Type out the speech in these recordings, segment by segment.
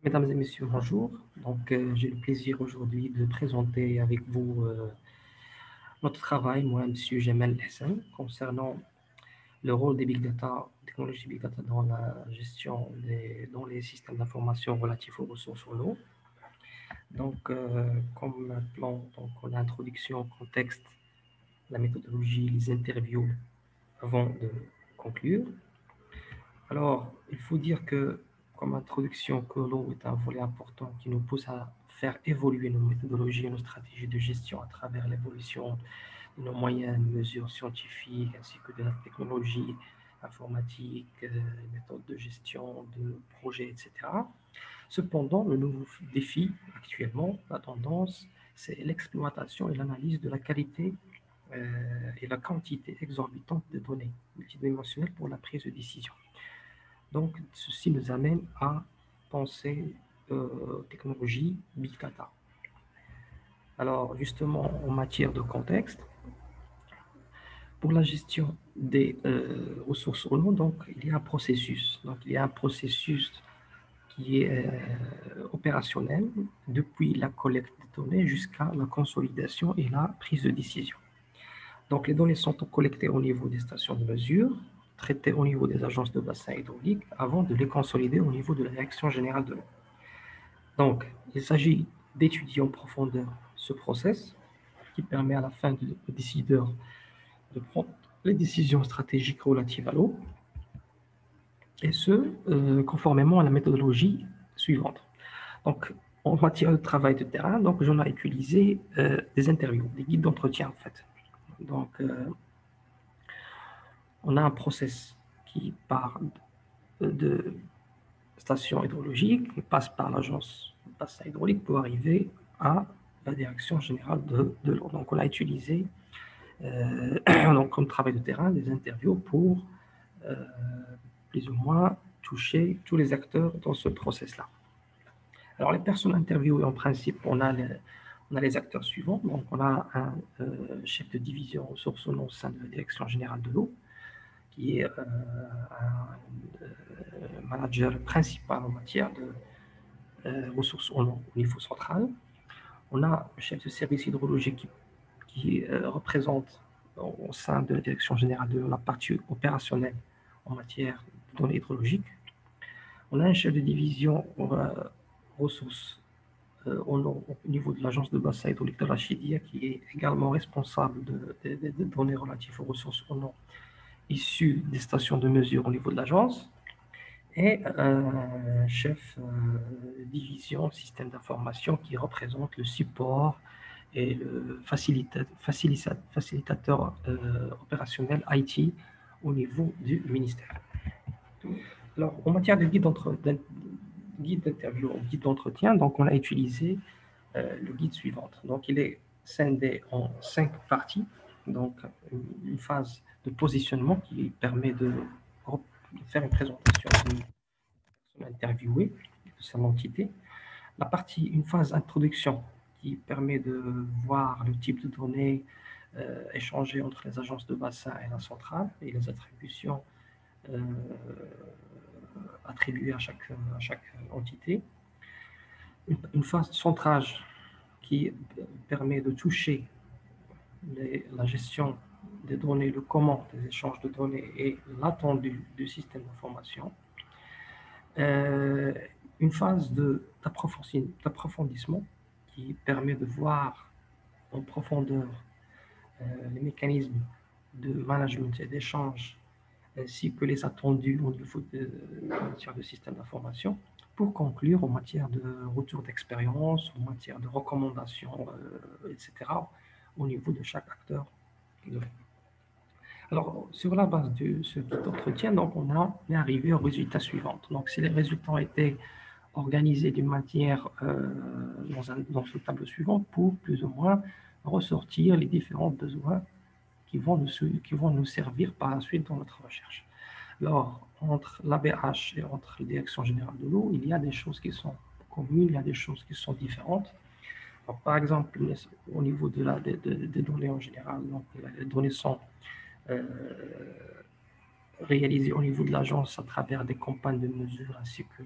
Mesdames et messieurs, bonjour. J'ai le plaisir aujourd'hui de présenter avec vous notre travail, moi, monsieur Jamal Hassan, concernant le rôle des big data, technologies big data dans la gestion dans les systèmes d'information relatifs aux ressources en eau. Comme plan, l'introduction, contexte, la méthodologie, les interviews avant de conclure. Alors, il faut dire que, comme introduction, que l'eau est un volet important qui nous pousse à faire évoluer nos méthodologies et nos stratégies de gestion à travers l'évolution de nos moyens de mesure scientifiques ainsi que de la technologie informatique, méthodes de gestion, de projets, etc. Cependant, le nouveau défi actuellement, la tendance, c'est l'exploitation et l'analyse de la qualité et la quantité exorbitante de données multidimensionnelles pour la prise de décision. Donc, ceci nous amène à penser technologie Big Data. Alors, justement, en matière de contexte, pour la gestion des ressources en eau, donc, il y a un processus. Donc, il y a un processus qui est opérationnel depuis la collecte de données jusqu'à la consolidation et la prise de décision. Donc, les données sont collectées au niveau des stations de mesure, traitées au niveau des agences de bassin hydraulique, avant de les consolider au niveau de la Direction générale de l'eau. Donc, il s'agit d'étudier en profondeur ce process qui permet à la fin au décideur de prendre les décisions stratégiques relatives à l'eau, et ce, conformément à la méthodologie suivante. Donc, en matière de travail de terrain, donc j'en ai utilisé des interviews, des guides d'entretien en fait. Donc, on a un process qui part de station hydrologique, qui passe par l'agence de bassin hydraulique pour arriver à la direction générale de l'eau. Donc, on a utilisé donc, comme travail de terrain des interviews pour euh, plus ou moins toucher tous les acteurs dans ce process-là. Alors, les personnes interviewées, en principe, on a les acteurs suivants. Donc, on a un chef de division ressources en eau au sein de la direction générale de l'eau, qui est un manager principal en matière de ressources en eau au niveau central. On a le chef de service hydrologique qui représente au sein de la direction générale de la partie opérationnelle en matière de données hydrologiques. On a un chef de division ressources au niveau de l'agence de bassin hydraulique de la Chidia qui est également responsable de données relatives aux ressources en eau issues des stations de mesure au niveau de l'agence. Et un chef division système d'information qui représente le support et le facilitateur opérationnel IT au niveau du ministère. Alors, en matière de guide d'interview, guide d'entretien, donc on a utilisé le guide suivant. Donc, il est scindé en 5 parties. Donc, une phase de positionnement qui permet de faire une présentation de la personne interviewée, de son entité. Une phase introduction qui permet de voir le type de données échangées entre les agences de bassin et la centrale et les attributions attribuées à chaque entité. Une phase de centrage qui permet de toucher la gestion des données, le comment des échanges de données et l'attendu du système d'information. Une phase d'approfondissement qui permet de voir en profondeur les mécanismes de management et d'échange ainsi que les attendus au niveau en matière de système d'information pour conclure en matière de retour d'expérience, en matière de recommandations, etc., au niveau de chaque acteur. Alors, sur la base de ce guide d'entretien, donc on est arrivé aux résultats suivants. Donc, si les résultats ont été organisés d'une manière dans ce tableau suivant pour plus ou moins ressortir les différents besoins qui vont nous servir par la suite dans notre recherche. Alors, entre l'ABH et entre la Direction générale de l'eau, il y a des choses qui sont communes, il y a des choses qui sont différentes. Alors, par exemple, au niveau des données en général, donc, les données sont réalisés au niveau de l'agence à travers des campagnes de mesure ainsi que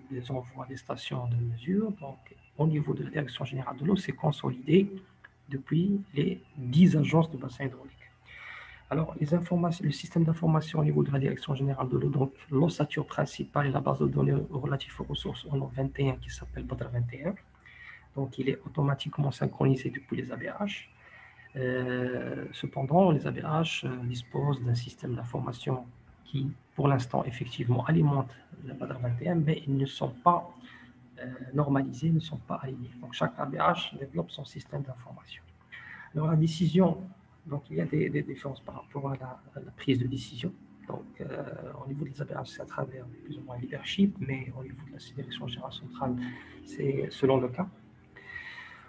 des envois des stations de mesure. Donc, au niveau de la Direction générale de l'eau, c'est consolidé depuis les 10 agences de bassin hydraulique. Alors, les informations, le système d'information au niveau de la Direction générale de l'eau, donc l'ossature principale et la base de données relative aux ressources en eau 21 qui s'appelle BADRA 21. Donc, il est automatiquement synchronisé depuis les ABH. Cependant, les ABH disposent d'un système d'information qui, pour l'instant, effectivement, alimente la BADRA 21, mais ils ne sont pas normalisés, ne sont pas alignés. Donc, chaque ABH développe son système d'information. Alors, la décision, donc il y a des différences par rapport à la prise de décision. Donc, au niveau des ABH, c'est à travers plus ou moins leadership, mais au niveau de la direction générale centrale, c'est selon le cas.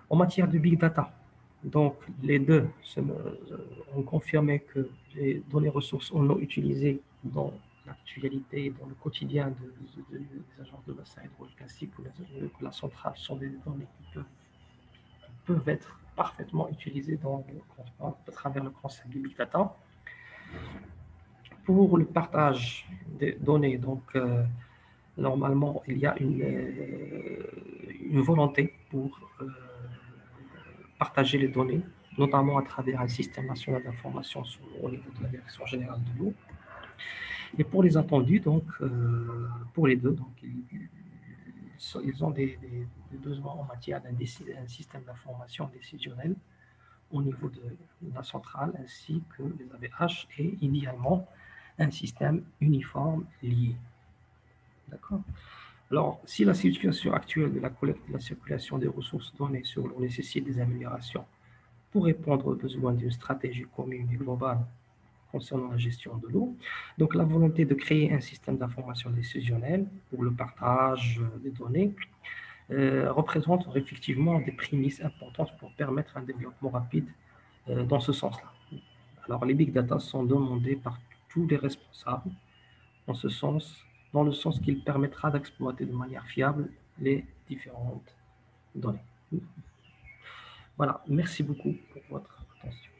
En matière de big data, donc les deux ont confirmé que les données ressources en eau utilisées dans l'actualité, dans le quotidien des agences de bassin hydraulique ainsi que la centrale sont des données qui peuvent être parfaitement utilisées à travers le concept du big data. Pour le partage des données, donc normalement il y a une volonté pour partager les données, notamment à travers un système national d'information au niveau de la Direction générale de l'eau. Et pour les attendus, donc pour les deux, donc ils ont des besoins en matière d'un système d'information décisionnel au niveau de la centrale ainsi que les ABH et idéalement un système uniforme lié. D'accord. Alors, si la situation actuelle de la collecte et de la circulation des ressources données sur l'eau nécessite des améliorations pour répondre aux besoins d'une stratégie commune et globale concernant la gestion de l'eau, donc la volonté de créer un système d'information décisionnel pour le partage des données représente effectivement des prémices importantes pour permettre un développement rapide dans ce sens-là. Alors, les big data sont demandés par tous les responsables en ce sens, dans le sens qu'il permettra d'exploiter de manière fiable les différentes données. Voilà, merci beaucoup pour votre attention.